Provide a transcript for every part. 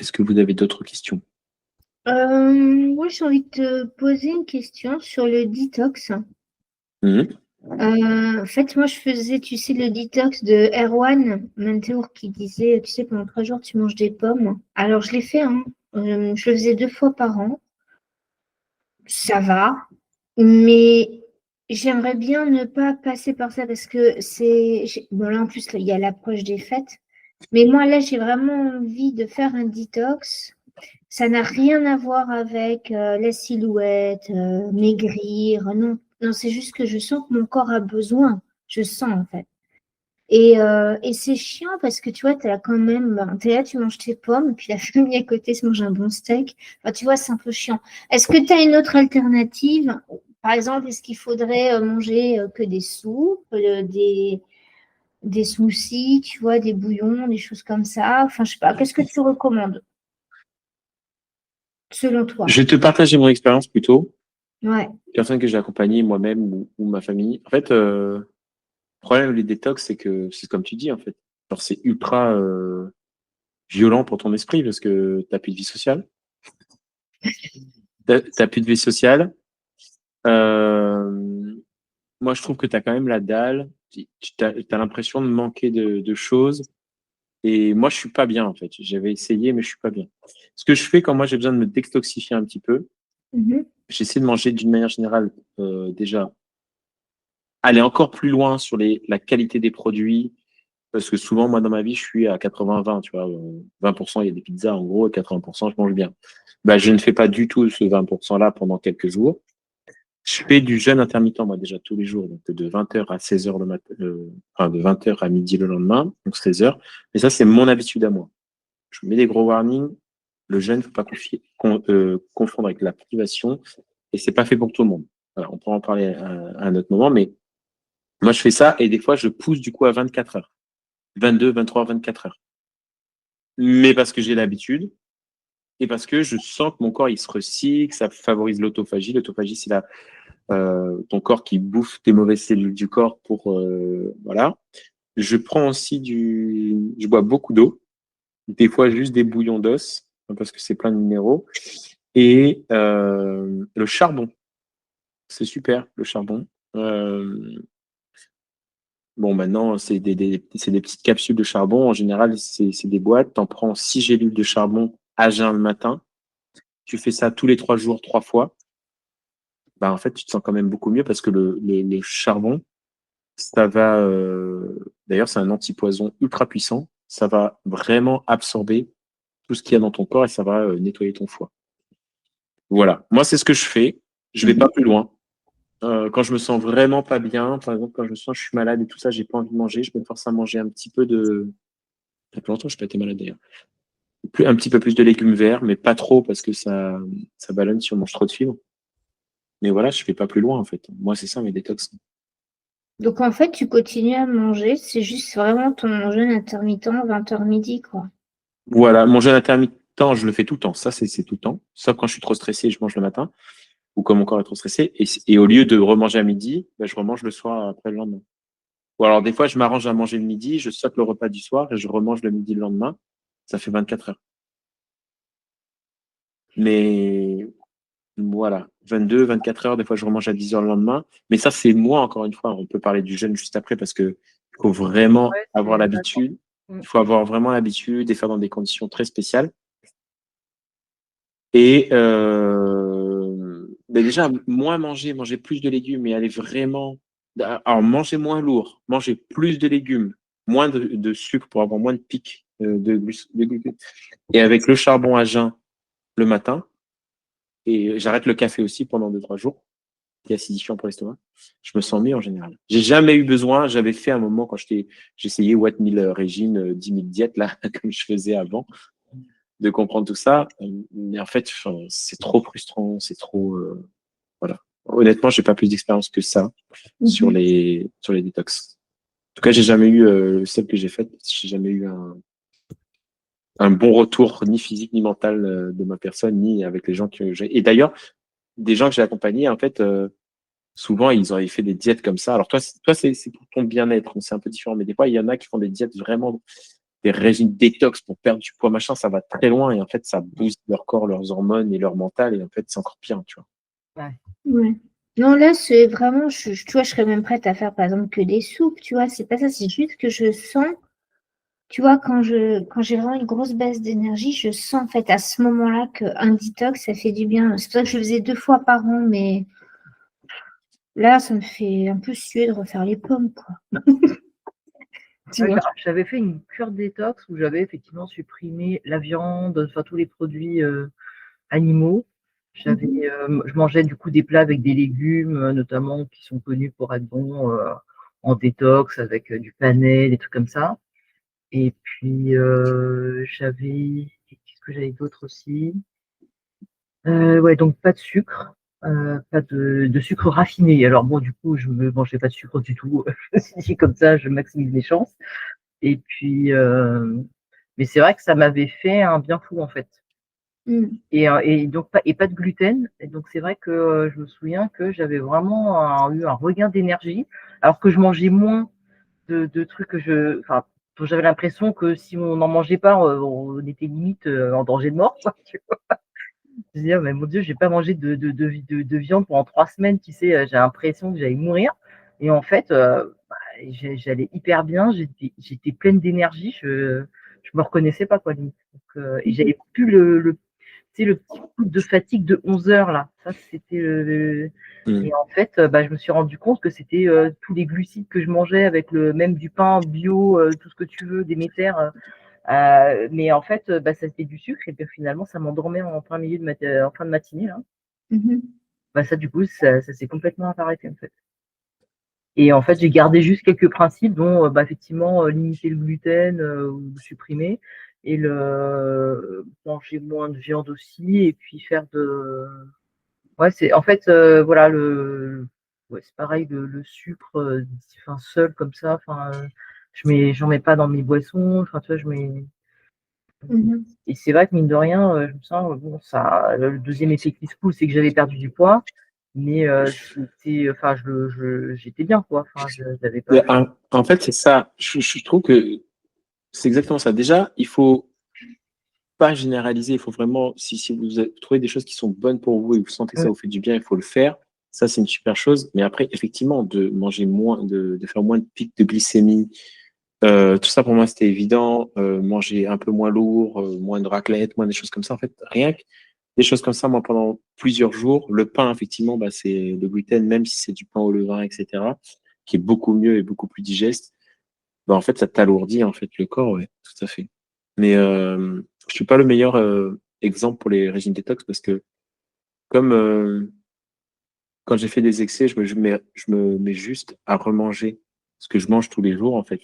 Est-ce que vous avez d'autres questions? Moi, j'ai envie de te poser une question sur le détox. Mhm. En fait, moi, je faisais, tu sais, le détox de Erwan Mantour qui disait, tu sais, pendant 3 jours, tu manges des pommes. Alors, je l'ai fait, hein. Je le faisais 2 fois par an. Ça va, mais j'aimerais bien ne pas passer par ça parce que bon, là, en plus, là, il y a l'approche des fêtes. Mais moi, là, j'ai vraiment envie de faire un détox. Ça n'a rien à voir avec la silhouette, maigrir. Non, non, c'est juste que je sens que mon corps a besoin. Je sens en fait. Et c'est chiant parce que tu vois, tu as quand même, ben, t'es là, tu manges tes pommes, puis la famille à côté se mange un bon steak. Enfin, tu vois, c'est un peu chiant. Est-ce que tu as une autre alternative? Par exemple, est-ce qu'il faudrait manger que des soupes, des smoothies, tu vois, des bouillons, des choses comme ça? Enfin, je sais pas. Qu'est-ce que tu recommandes selon toi? Je vais te partager mon expérience plutôt. Ouais. Personne que j'ai accompagné moi-même ou ma famille. En fait, le problème des détox, c'est que c'est comme tu dis, en fait. Genre, c'est ultra violent pour ton esprit parce que t'as plus de vie sociale. T'as plus de vie sociale. Euh, Moi, je trouve que t'as quand même la dalle. T'as l'impression de manquer de choses. Et moi, je suis pas bien, en fait. J'avais essayé, mais je suis pas bien. Ce que je fais quand moi, j'ai besoin de me détoxifier un petit peu, Mhm. j'essaie de manger d'une manière générale, déjà, aller encore plus loin sur la qualité des produits, parce que souvent, moi, dans ma vie, je suis à 80-20, tu vois. 20%, il y a des pizzas, en gros, et 80%, je mange bien. Bah, je ne fais pas du tout ce 20%-là pendant quelques jours. Je fais du jeûne intermittent, moi, déjà, tous les jours, donc de 20h à 16h le matin, enfin, de 20h à midi le lendemain, donc 16h. Mais ça, c'est mon habitude à moi. Je mets des gros warnings. Le jeûne, faut pas confondre avec la privation, et c'est pas fait pour tout le monde. Voilà, on pourra en parler à un autre moment, mais moi, je fais ça et des fois, je pousse du coup à 24 heures. 22, 23, 24 heures. Mais parce que j'ai l'habitude et parce que je sens que mon corps, il se recycle, ça favorise l'autophagie. L'autophagie, c'est ton corps qui bouffe tes mauvaises cellules du corps pour, voilà. Je prends aussi je bois beaucoup d'eau, des fois juste des bouillons d'os, parce que c'est plein de minéraux. Et le charbon, c'est super, le charbon. Euh, Bon, maintenant, c'est des petites capsules de charbon. En général, c'est des boîtes. Tu en prends 6 gélules de charbon à jeun le matin. Tu fais ça tous les 3 jours, 3 fois. Bah, en fait, tu te sens quand même beaucoup mieux parce que le charbon, ça va. D'ailleurs, c'est un antipoison ultra puissant. Ça va vraiment absorber tout ce qu'il y a dans ton corps et ça va nettoyer ton foie. Voilà. Moi, c'est ce que je fais. Je vais pas Mhm. plus loin. Quand je me sens vraiment pas bien, par exemple, quand je me sens que je suis malade et tout ça, j'ai pas envie de manger, je me force à manger un petit peu de. Ça fait longtemps que je n'ai pas été malade d'ailleurs. Un petit peu plus de légumes verts, mais pas trop parce que ça ballonne si on mange trop de fibres. Mais voilà, je fais pas plus loin en fait. Moi, c'est ça mes détox. Donc en fait, tu continues à manger, c'est juste vraiment ton jeûne intermittent 20h midi, quoi. Voilà, mon jeûne intermittent, je le fais tout le temps. Ça, c'est tout le temps. Sauf quand je suis trop stressé, je mange le matin ou quand mon corps est trop stressé. Et au lieu de remanger à midi, ben, je remange le soir après le lendemain. Ou alors des fois, je m'arrange à manger le midi, je saute le repas du soir et je remange le midi le lendemain. Ça fait 24 heures. Mais voilà, 22, 24 heures, des fois je remange à 10 heures le lendemain. Mais ça, c'est moi, encore une fois. On peut parler du jeûne juste après parce que il faut vraiment Ouais, je avoir suis d'accord. l'habitude. Mm. Il faut avoir vraiment l'habitude et faire dans des conditions très spéciales. Et ben déjà, moins manger, manger plus de légumes et aller vraiment. Alors, manger moins lourd, manger plus de légumes, moins de sucre pour avoir moins de pics de glucides. Et avec le charbon à jeun le matin, et j'arrête le café aussi pendant 2, 3 jours qui est acidifiant pour l'estomac, je me sens mieux en général. J'ai jamais eu besoin, j'avais fait un moment quand j'essayais What Meal Régime, 10 000 diètes, là, comme je faisais avant, de comprendre tout ça. Mais en fait, enfin, c'est trop frustrant, c'est trop, voilà. Honnêtement, j'ai pas plus d'expérience que ça sur Mhm. sur les détox. En tout cas, j'ai jamais eu, celle que j'ai faite, j'ai jamais eu un bon retour, ni physique, ni mental, de ma personne, ni avec les gens que j'ai. Et d'ailleurs, des gens que j'ai accompagnés, en fait, souvent, ils avaient fait des diètes comme ça. Alors, toi, c'est pour ton bien-être, c'est un peu différent. Mais des fois, il y en a qui font des diètes vraiment. des régimes détox pour perdre du poids, machin, ça va très loin et en fait, ça booste leur corps, leurs hormones et leur mental et en fait, c'est encore pire, tu vois. Ouais. Ouais. Non, là, c'est vraiment, tu vois, je serais même prête à faire, par exemple, que des soupes, tu vois, c'est pas ça, c'est juste que je sens, tu vois, quand j'ai vraiment une grosse baisse d'énergie, je sens, en fait, à ce moment-là, qu'un détox, ça fait du bien. C'est pour ça que je le faisais 2 fois par an, mais là, ça me fait un peu suer de refaire les pommes, quoi. Tu Ouais, vois. j'avais fait une cure détox où j'avais effectivement supprimé la viande, enfin tous les produits animaux. Je mangeais du coup des plats avec des légumes, notamment qui sont connus pour être bons en détox, avec du panais, des trucs comme ça. Et puis qu'est-ce que j'avais d'autre aussi? Ouais, donc pas de sucre, pas de sucre raffiné. Alors bon, du coup, je ne mangeais pas de sucre du tout. Je me suis dit comme ça, je maximise mes chances. Et puis, mais c'est vrai que ça m'avait fait un bien fou en fait. Mm. Et donc pas de gluten. Et donc c'est vrai que je me souviens que j'avais vraiment eu un regain d'énergie, alors que je mangeais moins de trucs enfin, dont j'avais l'impression que si on n'en mangeait pas, on était limite en danger de mort, quoi, tu vois. Je me disais, mais mon Dieu, j'ai pas mangé de viande pendant 3 semaines, tu sais, j'ai l'impression que j'allais mourir. Et en fait, j'allais hyper bien, j'étais pleine d'énergie, je me reconnaissais pas, quoi, limite. Donc, et j'avais plus tu sais, le petit coup de fatigue de 11 heures, là. Ça, c'était Et en fait, je me suis rendu compte que c'était tous les glucides que je mangeais avec même du pain bio, tout ce que tu veux, des métères. Mais en fait, ça c'était du sucre et puis finalement, ça m'endormait en plein milieu en fin de matinée, là. Mhm. Ça, du coup, ça s'est complètement arrêté, en fait. Et en fait, j'ai gardé juste quelques principes, dont effectivement limiter le gluten ou le supprimer et manger moins de viande aussi et puis faire ouais, c'est en fait voilà ouais, c'est pareil le sucre enfin, seul comme ça, enfin j'en mets pas dans mes boissons, enfin tu vois, je mets. Mhm. Et c'est vrai que mine de rien, je me sens, bon, ça, le deuxième effet qui se coule, c'est que j'avais perdu du poids, mais enfin, j'étais bien, quoi. Enfin, j'avais pas. En fait, c'est ça. Je trouve que c'est exactement ça. Déjà, il faut pas généraliser. Il faut vraiment, si vous trouvez des choses qui sont bonnes pour vous et vous sentez que ça Mm, vous fait du bien, il faut le faire. Ça, c'est une super chose. Mais après, effectivement, de manger moins, de faire moins de pics de glycémie, tout ça pour moi, c'était évident. Manger un peu moins lourd, moins de raclette, moins des choses comme ça. En fait, rien que des choses comme ça, moi, pendant plusieurs jours, le pain, effectivement, c'est le gluten, même si c'est du pain au levain, etc., qui est beaucoup mieux et beaucoup plus digeste. En fait, ça t'alourdit en fait le corps, ouais, tout à fait. Mais je suis pas le meilleur exemple pour les régimes détox parce que comme quand j'ai fait des excès, je me mets juste à remanger ce que je mange tous les jours en fait,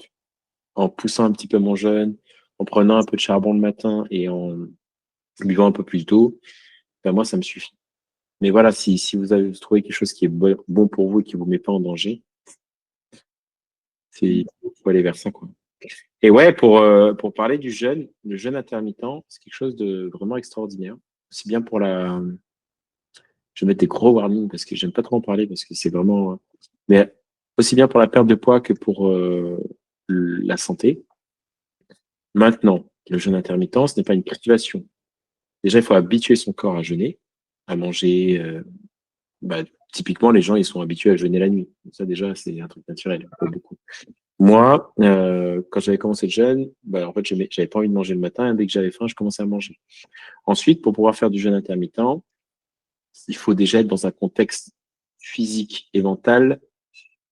en poussant un petit peu mon jeûne, en prenant un peu de charbon le matin et en buvant un peu plus d'eau, moi ça me suffit. Mais voilà, si vous avez trouvé quelque chose qui est bon pour vous et qui vous met pas en danger, c'est faut aller vers ça quoi. Et ouais, pour parler du jeûne, le jeûne intermittent, c'est quelque chose de vraiment extraordinaire. C'est bien pour la. Je vais mettre des gros warnings parce que j'aime pas trop en parler parce que c'est vraiment. Mais aussi bien pour la perte de poids que pour la santé. Maintenant, le jeûne intermittent, ce n'est pas une privation. Déjà, il faut habituer son corps à jeûner, à manger. Typiquement, les gens, ils sont habitués à jeûner la nuit. Ça, déjà, c'est un truc naturel pour beaucoup. Moi, quand j'avais commencé le jeûne, en fait, j'avais pas envie de manger le matin. Et dès que j'avais faim, je commençais à manger. Ensuite, pour pouvoir faire du jeûne intermittent, il faut déjà être dans un contexte physique et mental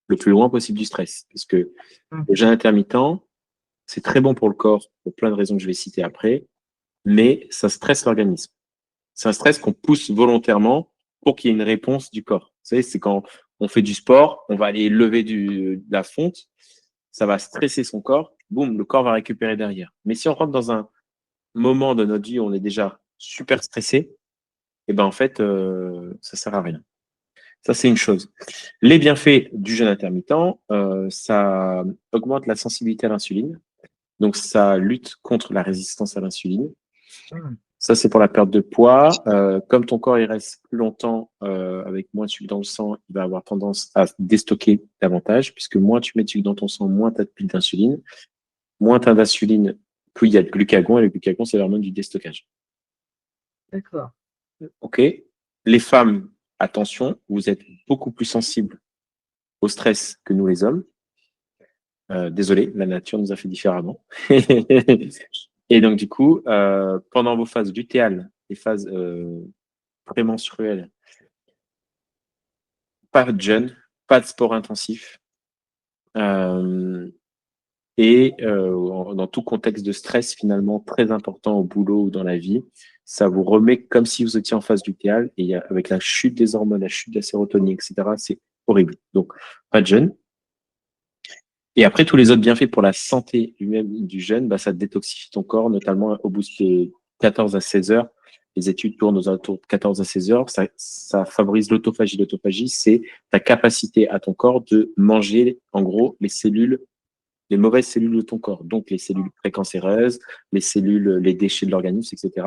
le plus loin possible du stress. Parce que mm, le jeûne intermittent, c'est très bon pour le corps, pour plein de raisons que je vais citer après, mais ça stresse l'organisme. C'est un stress qu'on pousse volontairement pour qu'il y ait une réponse du corps. Vous savez, c'est quand on fait du sport, on va aller lever de la fonte, ça va stresser son corps, boum, le corps va récupérer derrière. Mais si on rentre dans un moment de notre vie où on est déjà super stressé, et en fait, ça sert à rien. Ça, c'est une chose. Les bienfaits du jeûne intermittent, ça augmente la sensibilité à l'insuline. Donc, ça lutte contre la résistance à l'insuline. mm. Ça, c'est pour la perte de poids. Comme ton corps il reste plus longtemps avec moins de sucre dans le sang, il va avoir tendance à déstocker davantage, puisque moins tu mets de sucre dans ton sang, moins tu as de pics d'insuline. Moins tu as d'insuline, Puis il y a le glucagon, et le glucagon, c'est l'hormone du déstockage. D'accord. OK? Les femmes, attention, vous êtes beaucoup plus sensibles au stress que nous, les hommes. Désolé, la nature nous a fait différemment. Et donc, du coup, pendant vos phases lutéales, les phases prémenstruelles, pas de jeûne, pas de sport intensif. Et dans tout contexte de stress, finalement, très important au boulot ou dans la vie, ça vous remet comme si vous étiez en phase lutéale. Et avec la chute des hormones, la chute de la sérotonine, etc., c'est horrible. Donc, pas de jeûne. Et après, tous les autres bienfaits pour la santé lui-même du jeûne, bah, ça détoxifie ton corps, notamment au bout de 14 à 16 heures. Les études tournent aux alentours de 14 à 16 heures. Ça favorise l'autophagie. L'autophagie, c'est ta capacité à ton corps de manger, en gros, les mauvaises cellules de ton corps. Donc, les cellules précancéreuses, les cellules, les déchets de l'organisme, etc.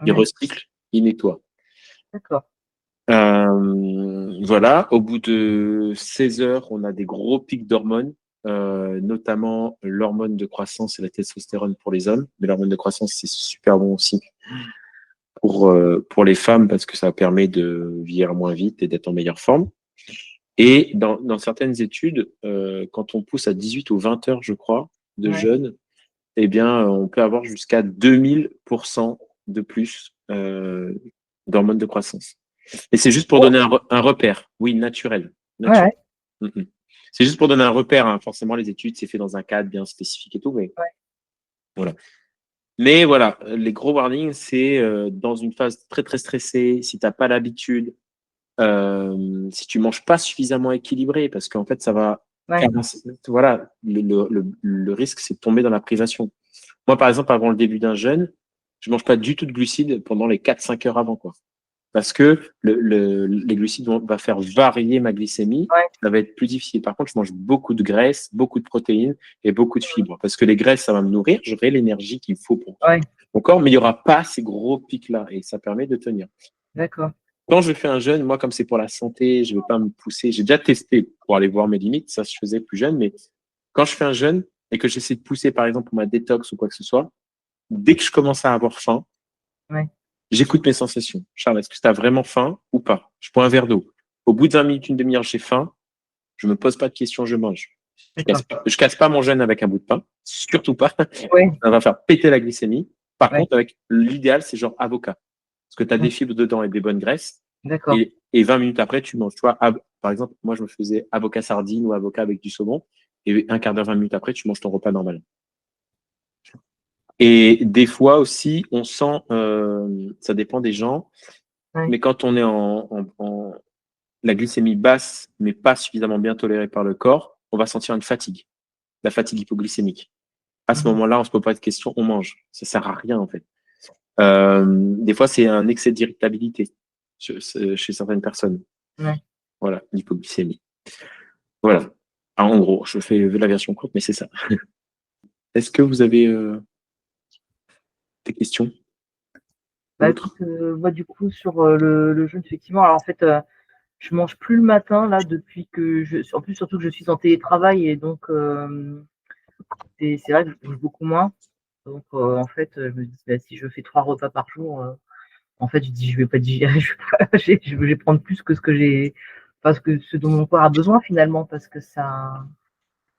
Il Ouais. recycle, il nettoie. D'accord. Voilà, au bout de 16 heures, on a des gros pics d'hormones, notamment l'hormone de croissance et la testostérone pour les hommes. Mais l'hormone de croissance, c'est super bon aussi pour les femmes parce que ça permet de vieillir moins vite et d'être en meilleure forme. Et dans certaines études, quand on pousse à 18 ou 20 heures, je crois, de Ouais. jeûne, eh bien, on peut avoir jusqu'à 2000% de plus d'hormones de croissance. Et c'est juste pour donner un repère, oui, naturel. Ouais. Mhm. C'est juste pour donner un repère, hein. Forcément, les études, c'est fait dans un cadre bien spécifique et tout, mais Ouais. voilà. Mais voilà, les gros warnings, c'est dans une phase très, très stressée, si tu n'as pas l'habitude, si tu manges pas suffisamment équilibré, parce qu'en fait, ça va. Ouais. Voilà, le risque, c'est de tomber dans la privation. Moi, par exemple, avant le début d'un jeûne, je mange pas du tout de glucides pendant les 4-5 heures avant, quoi. Parce que les glucides vont faire varier ma glycémie. Ouais. Ça va être plus difficile. Par contre, je mange beaucoup de graisses, beaucoup de protéines et beaucoup de fibres. Parce que les graisses, ça va me nourrir. J'aurai l'énergie qu'il faut pour Ouais. mon corps, mais il n'y aura pas ces gros pics-là. Et ça permet de tenir. D'accord. Quand je fais un jeûne, moi, comme c'est pour la santé, je ne veux pas me pousser. J'ai déjà testé pour aller voir mes limites. Ça, je faisais plus jeune. Mais quand je fais un jeûne et que j'essaie de pousser, par exemple, pour ma détox ou quoi que ce soit, dès que je commence à avoir faim, Ouais. j'écoute mes sensations. Charles, est-ce que tu as vraiment faim ou pas? Je bois un verre d'eau. Au bout de 20 minutes, une demi-heure, j'ai faim. Je me pose pas de questions, je mange. D'accord. Je casse pas mon jeûne avec un bout de pain. Surtout pas. Ouais. Ça va faire péter la glycémie. Par Ouais. contre, avec l'idéal, c'est genre avocat. Parce que tu as des Ouais. fibres dedans et des bonnes graisses. D'accord. Et 20 minutes après, tu manges. Tu vois, par exemple, moi, je me faisais avocat sardine ou avocat avec du saumon. Et un quart d'heure, 20 minutes après, tu manges ton repas normal. Et des fois aussi, on sent, ça dépend des gens, Ouais. mais quand on est en la glycémie basse, mais pas suffisamment bien tolérée par le corps, on va sentir une fatigue, la fatigue hypoglycémique. À ce Mhm. moment-là, on se pose pas de questions, on mange. Ça sert à rien, en fait. Des fois, c'est un excès d'irritabilité chez certaines personnes. Ouais. Voilà, l'hypoglycémie. Voilà. Alors, en gros, je fais la version courte, mais c'est ça. Est-ce que vous avez des questions? Bah, Autres? écoute, moi, du coup, sur le jeûne, effectivement, alors en fait, je mange plus le matin, là, depuis que en plus, surtout que je suis en télétravail, et donc, c'est vrai que je bouge beaucoup moins. Donc, en fait, je me dis, bah, si je fais 3 repas par jour, en fait, je dis, je vais pas digérer, je vais prendre plus que ce dont mon corps a besoin, finalement, parce que enfin,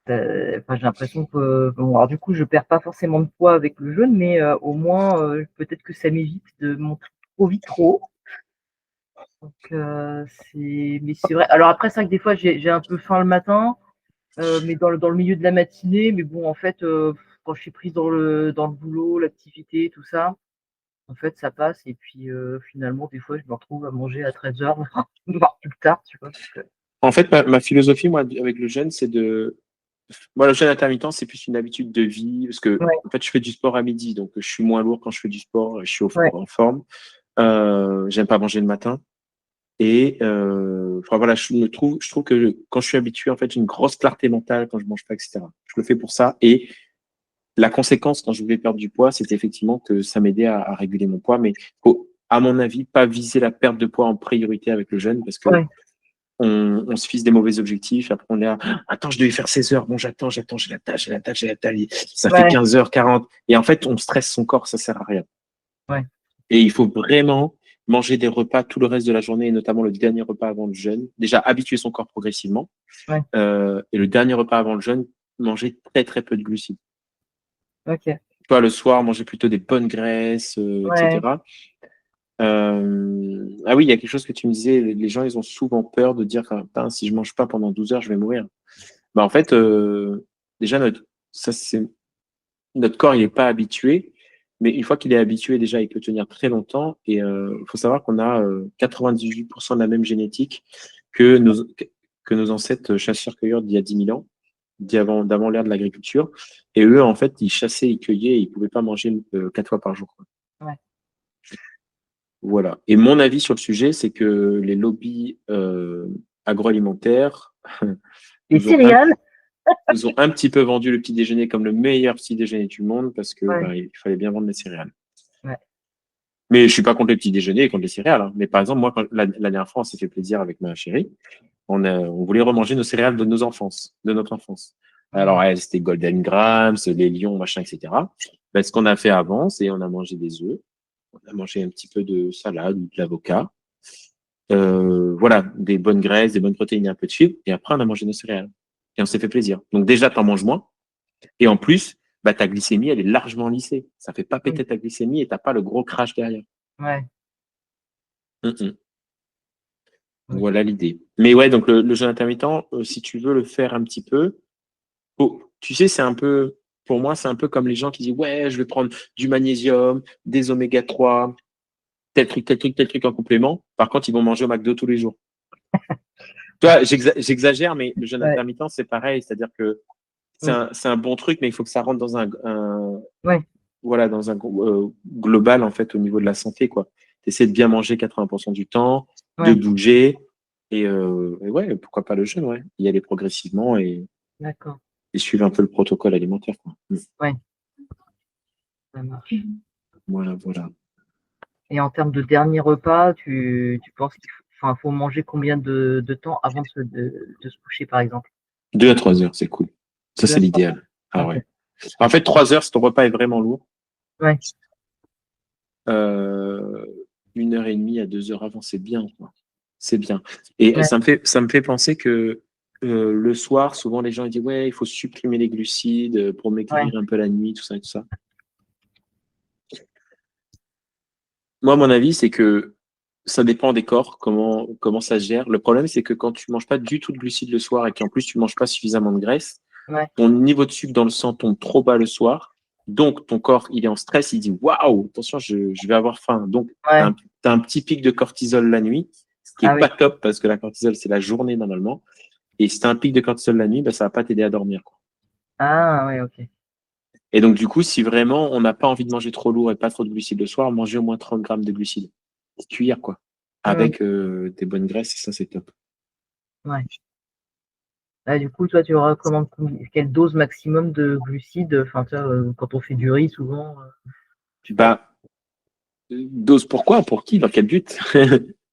j'ai l'impression que, bon, alors du coup, je perds pas forcément de poids avec le jeûne, mais au moins, peut-être que ça m'évite de monter trop vite, trop haut. Donc, mais c'est vrai. Alors après, c'est vrai que des fois, j'ai un peu faim le matin, mais dans le milieu de la matinée. Mais bon, en fait, quand je suis prise dans le boulot, l'activité, tout ça, en fait, ça passe. Et puis, finalement, des fois, je me retrouve à manger à 13 heures, voire plus tard, tu vois. En fait, ma philosophie, moi, avec le jeûne, c'est de. Moi, le jeûne intermittent, c'est plus une habitude de vie, parce que, Ouais, en fait, je fais du sport à midi, donc je suis moins lourd quand je fais du sport, je suis ouais, en forme. J'aime pas manger le matin. Et enfin, voilà, je trouve que quand je suis habitué, en fait, j'ai une grosse clarté mentale quand je mange pas, etc. Je le fais pour ça. Et la conséquence, quand je voulais perdre du poids, c'était effectivement que ça m'aidait à réguler mon poids. Mais faut, à mon avis, pas viser la perte de poids en priorité avec le jeûne, parce que ouais, on se fixe des mauvais objectifs. Après, on est là, attends, je devais faire 16 heures. Bon, j'attends, j'ai la tâche. Ça fait Ouais. 15h40. Et en fait, on stresse son corps, ça sert à rien. Ouais. Et il faut vraiment manger des repas tout le reste de la journée, et notamment le dernier repas avant le jeûne. Déjà, habituer son corps progressivement. Ouais. Et le dernier repas avant le jeûne, manger très, très peu de glucides. Ok. Toi, le soir, manger plutôt des bonnes graisses, Ouais. etc. Ah oui, il y a quelque chose que tu me disais, les gens, ils ont souvent peur de dire, ah, si je mange pas pendant 12 heures, je vais mourir. Bah, en fait, déjà, notre corps, il n'est pas habitué, mais une fois qu'il est habitué, déjà, il peut tenir très longtemps. Et il faut savoir qu'on a 98% de la même génétique que nos ancêtres chasseurs-cueilleurs d'il y a 10 000 ans, d'avant l'ère de l'agriculture. Et eux, en fait, ils chassaient, ils cueillaient, ils ne pouvaient pas manger 4 fois par jour, quoi. Ouais. Voilà. Et mon avis sur le sujet, c'est que les lobbies agroalimentaires Les nous ont un, céréales. nous ont un petit peu vendu le petit déjeuner comme le meilleur petit déjeuner du monde parce que Ouais. il fallait bien vendre les céréales. Ouais. Mais je suis pas contre les petits déjeuners et contre les céréales, hein. Mais par exemple, moi, la dernière fois, on s'est fait plaisir avec ma chérie. On voulait remanger nos céréales de notre enfance. Alors, c'était Golden Grams, les Lions, machin, etc. Ben, ce qu'on a fait avant, c'est on a mangé des œufs, on a mangé un petit peu de salade ou de l'avocat. Voilà, des bonnes graisses, des bonnes protéines et un peu de fibres. Et après, on a mangé nos céréales. Et on s'est fait plaisir. Donc déjà, tu en manges moins. Et en plus, bah, ta glycémie, elle est largement lissée. Ça fait pas péter ta glycémie et t'as pas le gros crash derrière. Ouais. Voilà l'idée. Mais ouais, donc le jeûne intermittent, si tu veux le faire un petit peu, tu sais, c'est un peu, pour moi, c'est un peu comme les gens qui disent, ouais, je vais prendre du magnésium, des oméga 3, tel truc, tel truc, tel truc en complément. Par contre, ils vont manger au McDo tous les jours. Tu vois, j'exagère, mais le jeûne Ouais. intermittent, c'est pareil. C'est-à-dire que Mm. c'est un bon truc, mais il faut que ça rentre dans Ouais. voilà, dans un global, en fait, au niveau de la santé, quoi. T'essaies de bien manger 80% du temps, de Ouais. bouger, et ouais, pourquoi pas le jeûne, ouais. Y aller progressivement D'accord. et suivre un peu le protocole alimentaire, quoi. Ouais. Ça marche. Voilà, voilà. Et en termes de dernier repas, tu penses faut manger combien de temps avant de se coucher, par exemple? 2 à 3 heures, c'est cool. Ça, Deux c'est à trois heures. l'idéal. Ah Ok. ouais. En fait, 3 heures, si ton repas est vraiment lourd, Ouais. euh, 1 heure et demie à 2 heures avant, c'est bien, quoi. C'est bien. Et Ouais. ça me fait penser que le soir, souvent les gens ils disent ouais, il faut supprimer les glucides pour Ouais. maigrir un peu la nuit, tout ça et tout ça. Moi, mon avis, c'est que ça dépend des corps, comment ça se gère. Le problème, c'est que quand tu manges pas du tout de glucides le soir et qu'en plus tu manges pas suffisamment de graisse, Ouais. ton niveau de sucre dans le sang tombe trop bas le soir. Donc, ton corps, il est en stress, il dit waouh, attention, je vais avoir faim. Donc, tu Ouais. as un petit pic de cortisol la nuit, ce qui est Ah oui. pas top parce que la cortisol, c'est la journée normalement. Et si tu as un pic de cortisol la nuit, bah, ça va pas t'aider à dormir, quoi. Ah ouais, ok. Et donc, du coup, si vraiment on n'a pas envie de manger trop lourd et pas trop de glucides le soir, manger au moins 30 grammes de glucides. Une cuillère, quoi. Mm. Avec des bonnes graisses, et ça, c'est top. Ouais. Là, du coup, toi, tu recommandes quelle dose maximum de glucides? Enfin, tu vois, quand on fait du riz, souvent, je sais pas. Bah, dose pourquoi? Pour qui? Dans quel but?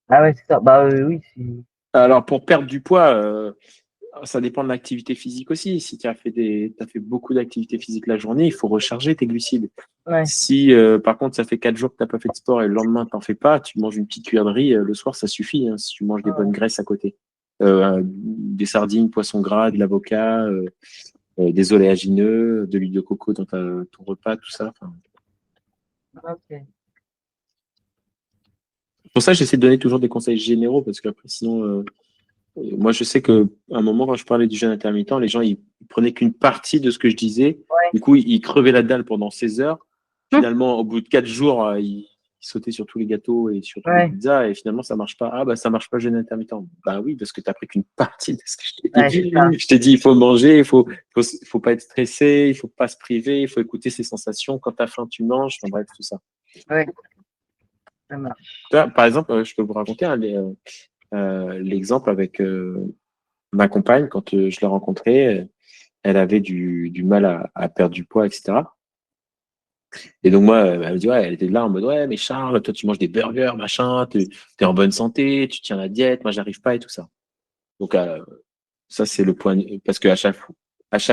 Ah ouais, c'est ça. Bah oui, Alors, pour perdre du poids, ça dépend de l'activité physique aussi. Si tu as t'as fait beaucoup d'activité physique la journée, il faut recharger tes glucides. ouais. Si, par contre, ça fait 4 jours que tu n'as pas fait de sport et le lendemain, tu n'en fais pas, tu manges une petite cuillère de riz, le soir, ça suffit, hein, si tu manges des bonnes Ah, graisses à côté. Des sardines, poisson gras, de l'avocat, des oléagineux, de l'huile de coco dans ton repas, tout ça. Enfin, ok. pour ça, j'essaie de donner toujours des conseils généraux parce qu'après, sinon, moi, je sais qu'à un moment, quand je parlais du jeûne intermittent, les gens, ils prenaient qu'une partie de ce que je disais. Ouais. Du coup, ils crevaient la dalle pendant 16 heures. Finalement, au bout de 4 jours, ils sautaient sur tous les gâteaux et sur toutes les Ouais. pizzas. Et finalement, ça marche pas. Ah, bah, ça marche pas, jeûne intermittent. Bah oui, parce que tu n'as pris qu'une partie de ce que je t'ai Ouais, dit. c'est ça. Je t'ai dit, il faut manger, faut pas être stressé, il faut pas se priver, il faut écouter ses sensations. Quand tu as faim, tu manges. Enfin, bref, tout ça. Ouais, ça marche. Tu vois, par exemple, je peux vous raconter l'exemple avec ma compagne, quand je l'ai rencontrée, elle avait du mal à perdre du poids, etc. Et donc, moi, elle me dit, ouais, elle était là en mode, ouais, mais Charles, toi, tu manges des burgers, machin, t'es en bonne santé, tu tiens la diète, moi, j'arrive pas et tout ça. Donc, ça, c'est le point. Parce qu'à chaque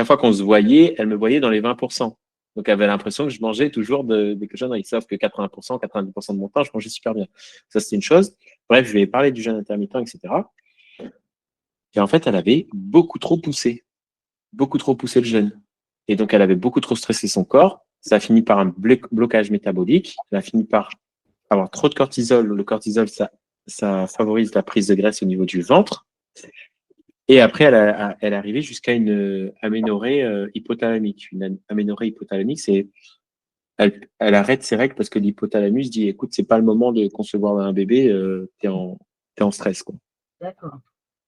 fois qu'on se voyait, elle me voyait dans les 20%. Donc, elle avait l'impression que je mangeais toujours des cochonneries. Sauf que 80%, 90% de mon temps, je mangeais super bien. Ça, c'était une chose. Bref, je lui ai parlé du jeûne intermittent, etc. Et en fait, elle avait beaucoup trop poussé le jeûne. Et donc, elle avait beaucoup trop stressé son corps. Ça a fini par un blocage métabolique. Elle a fini par avoir trop de cortisol. Le cortisol, ça favorise la prise de graisse au niveau du ventre. Et après, elle est arrivée jusqu'à une aménorrhée hypothalamique. Une aménorrhée hypothalamique, c'est elle arrête ses règles parce que l'hypothalamus dit, écoute, c'est pas le moment de concevoir un bébé, t'es en stress, quoi. D'accord.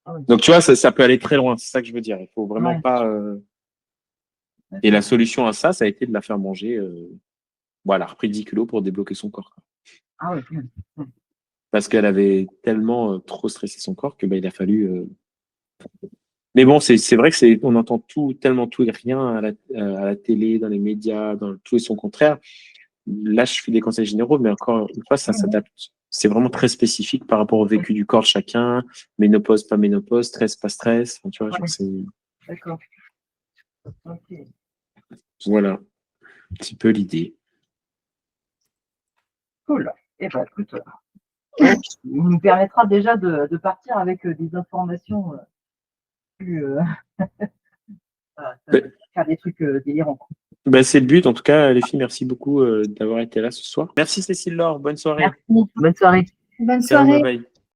Ah oui. Donc, tu vois, ça peut aller très loin. C'est ça que je veux dire. Il faut vraiment Ouais. pas. Et la solution à ça a été de la faire manger. Elle a repris 10 kilos pour débloquer son corps, quoi. Ah oui. Parce qu'elle avait tellement trop stressé son corps que il a fallu. Mais bon, c'est vrai que on entend tellement tout et rien à la télé, dans les médias, dans tout et son contraire. Là, je fais des conseils généraux, mais encore une fois, ça s'adapte. C'est vraiment très spécifique par rapport au vécu du corps de chacun. Ménopause, pas ménopause, stress, pas stress. Enfin, tu vois, genre, D'accord. Ok. voilà, un petit peu l'idée. Cool. Eh ben, écoute, il nous permettra déjà de partir avec des informations plus faire des trucs délirants. C'est le but. En tout cas, les filles, merci beaucoup d'avoir été là ce soir. Merci Cécile Laure. Bonne soirée. Merci. Bonne soirée. Bonne Ciao, soirée. bye bye.